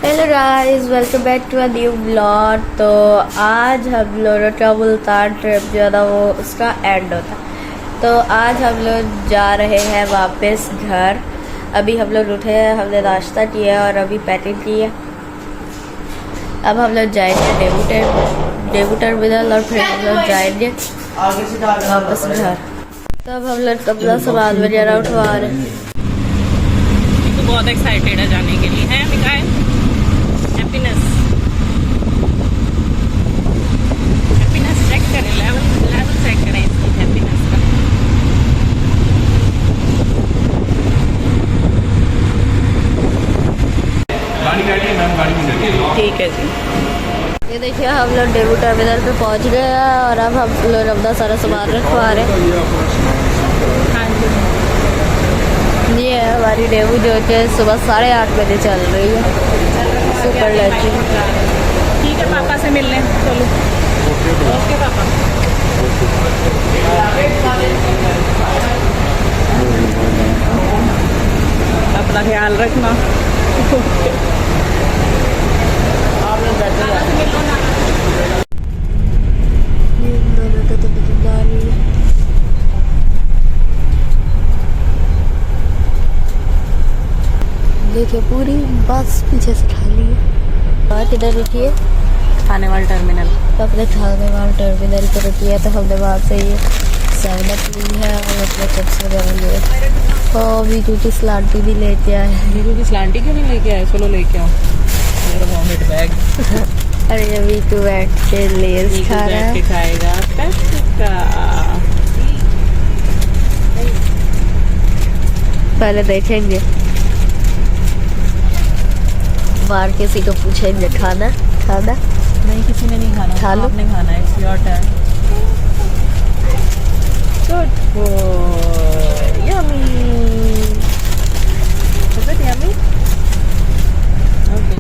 Hello guys, welcome back to a new blog. तो आज हम लोगों का मुल्तान ट्रिप जो है ना वो उसका एंड होता। तो आज हम लोग जा रहे हैं वापस घर। अभी हम लोग उठे हैं, हमने नाश्ता किया और अभी पैकिंग की है। अब हम लोग जाएंगे डेबू टर्मिनल और फिर हम लोग जाएंगे वापस घर। तब हम लोग अपना सामान वगैरह उठवा रहे हैं। तो बहुत एक्साइटेड है जाने के लिए, है मिकाएल? हैप्पीनेस चेक करें, लेवल चेक करें इसकी हैप्पीनेस का। ठीक है जी। ये देखिए, हम लोग डेबू टर्मिनल पे पहुंच गए हैं और अब हम लोग अपना सारा सामान रखवा रहे हैं। हाँ जी, ये है हमारी डेबू जो कि सुबह 8:30 बजे चल रही है। Super lucky. ठीक है, पापा से मिल लें। चलो ओके पापा। अपना ख्याल रखना। देखिए, पूरी बस पीछे से खाली है। और किधर रुकी है? खाने वाला टर्मिनल। तो अपने खाने वाले टर्मिनल पर रुकी है। तो हमने वहाँ से ये सैंडअप ली है और अपने चिप्स वगैरह लिए। तो वीटू की स्लांटी भी लेके आए हैं। वीटू की स्लांटी क्यों नहीं लेके आए? चलो लेके आओ मेरा वॉमिट बैग। अरे वीटू बैठ के लेस खा रहा है। खाएगा का। पहले देखेंगे, बाहर किसी को पूछेंगे खाना खाना। नहीं, किसी ने नहीं खाना। खा लो। आपने खाना है, it's your turn. Good boy, yummy. Is it yummy? Okay.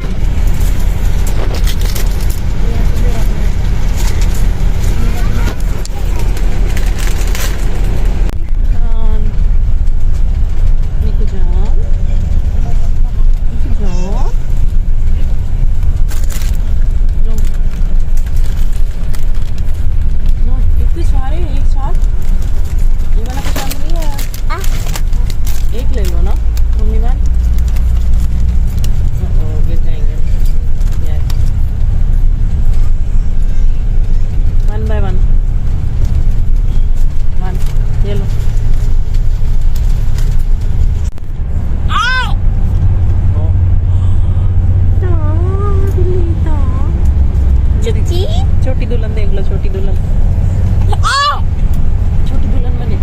छोटी दुल्हन देख लो, छोटी दुल्हन। छोटी दुल्हन बने।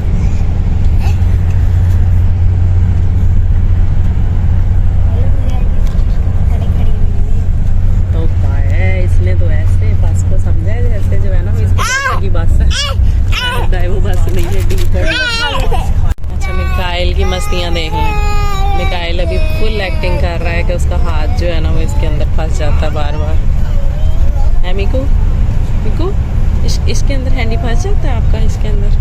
तो है इसने तो ऐसे बस को समझा है जैसे जो है ना वो इसके की बस है। वो बस नहीं है, डीपर। अच्छा, मिकाइल की मस्तियाँ देख लें। मिकाइल अभी फुल एक्टिंग कर रहा है कि उसका हाथ जो है ना वो इसके अंदर फंस जाता है बार बार। है मिकू? मिकू, इसके अंदर हैंडी फंस जाता है आपका, इसके अंदर।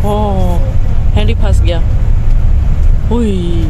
ओह, हैंडी फंस गया। हुई।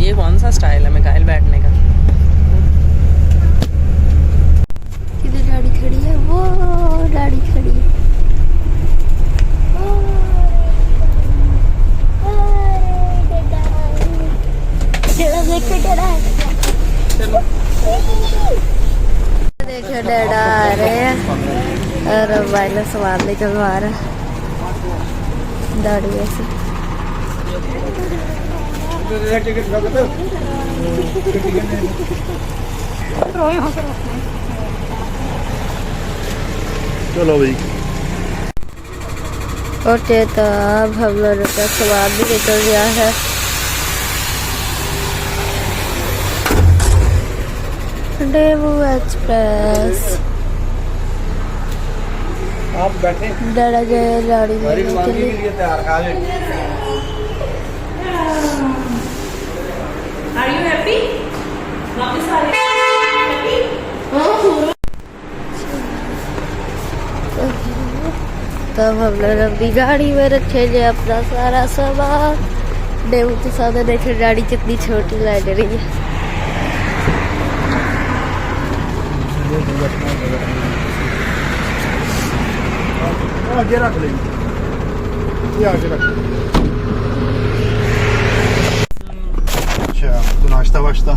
ये कौन सा स्टाइल है मिकाइल बैठने का? किधर गाड़ी खड़ी है? वो गाड़ी खड़ी है। देखो डैडा आ रहे हैं और भाई ने सामान निकलवा रहा है दाढ़ी से। चलो भाई। ओके तो अब हम लोगों का सामान भी निकल गया है। डेवू एक्सप्रेस आप बैठे डरा गए गाड़ी में के लिए। Are you happy? वापस आ रहे हैं? तब हम लोग अपनी गाड़ी में रखेंगे अपना सारा सामान। डेवू के सामने देखे गाड़ी कितनी छोटी लग रही है। आगे रख लेंगे, ये आगे रख लेंगे। अच्छा तो नाश्ता वाश्ता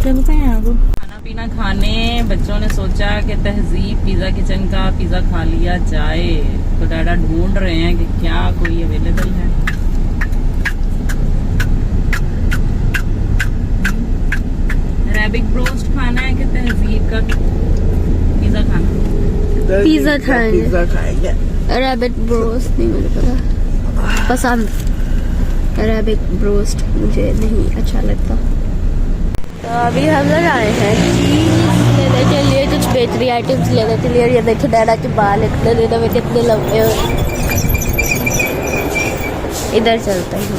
चलते हैं अब खाना पीना खाने। बच्चों ने सोचा कि तहजीब पिज़्ज़ा किचन का पिज़्ज़ा खा लिया जाए, तो डैडा ढूंढ रहे हैं कि क्या कोई अवेलेबल है। अरेबिक ब्रोस्ट खाना है कि तहजीब का पिज़्ज़ा खाना? पिज़्ज़ा खाएंगे। रैबिट ब्रोस्ट नहीं मुझे पता पसंद। रैबिट ब्रोस्ट मुझे नहीं अच्छा लगता। तो अभी हम लोग आए हैं चीज लेने के लिए, कुछ बेकरी आइटम्स लेने के लिए। ये देखो डैडा के बाल इतने दिनों में कितने लंबे हो। इधर चलते हैं।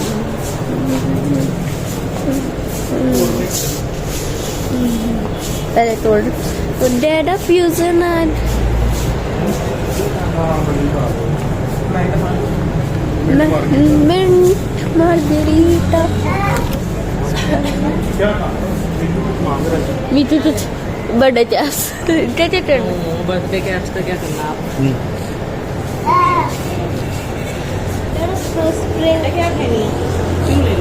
पहले तोड़ तो डैडा फ्यूजन एंड मिंट मार्गरीटा। मीठू कुछ बर्थडे कैप्स क्या क्या करना? बर्थडे कैप्स का क्या करना आप? क्या खानी? क्यों ले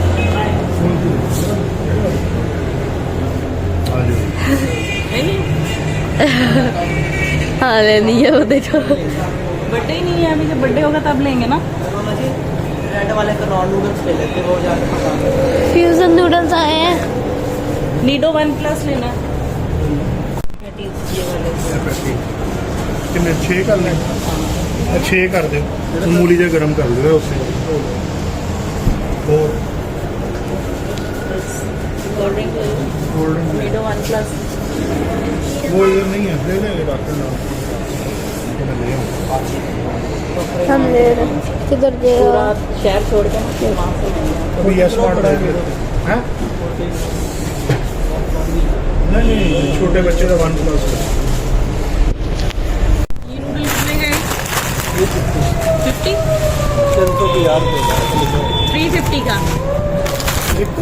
हाँ लेनी है वो देखो। बर्थडे ही नहीं है अभी, जब बर्थडे होगा तब लेंगे ना। रेड वाले तो नॉन नूडल्स ले लेते वो ज्यादा पसंद है। फ्यूजन नूडल्स आए हैं। नीडो 1+ लेना। कितने 6 कर लें? 6 कर दो, मूली जो गर्म कर दो उससे। और कोल्ड ड्रिंक नीडो 1+। वो इधर नहीं है, ले लेंगे डॉक्टर नाम। हम ले रहे किधर गए? पूरा शहर छोड़ के वहाँ से अभी यस कार्ड है हैं? नहीं छोटे बच्चे का 1+ है। ये नूडल कितने गए? 50? 350 का एक तो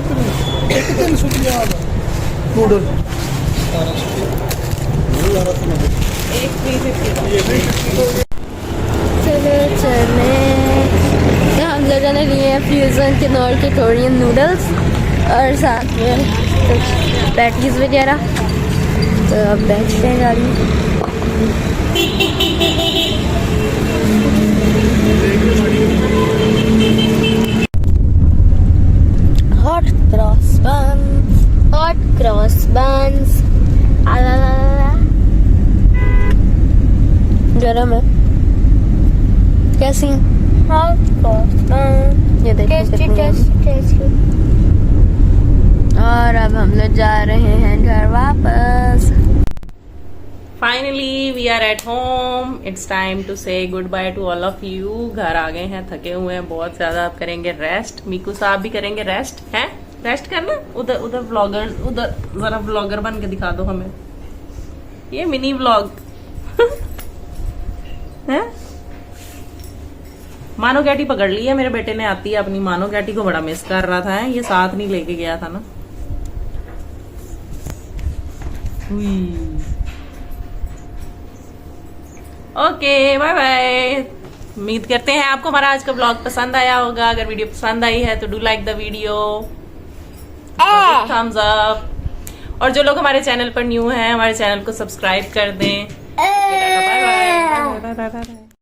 350 नूडल। एक 350 का। चले हम लोगों ने लिए हैं फ्यूजन के नॉर्थ कोरियन नूडल्स और साथ में कुछ पैटीज वगैरह। तो अब बैठते हैं गाड़ी में। हॉट क्रॉस बंस गरम है कैसी? ये देखो और अब हम लोग जा रहे हैं घर वापस। Finally we are at home. It's time to say goodbye to all of you. घर आ गए हैं, थके हुए हैं बहुत ज्यादा। अब करेंगे रेस्ट। मीकू साहब भी करेंगे रेस्ट। है रेस्ट करना। उधर उधर व्लॉगर, उधर जरा व्लॉगर बन के दिखा दो हमें। ये मिनी व्लॉग है। मानो कैटी पकड़ ली है मेरे बेटे ने, आती है अपनी मानो कैटी को बड़ा मिस कर रहा था, ये साथ नहीं लेके गया था ना। Okay bye bye. उम्मीद करते हैं आपको हमारा आज का ब्लॉग पसंद आया होगा। अगर वीडियो पसंद आई है तो do like the video, thumbs up, और जो लोग हमारे चैनल पर न्यू हैं हमारे चैनल को सब्सक्राइब कर दें। Bye bye.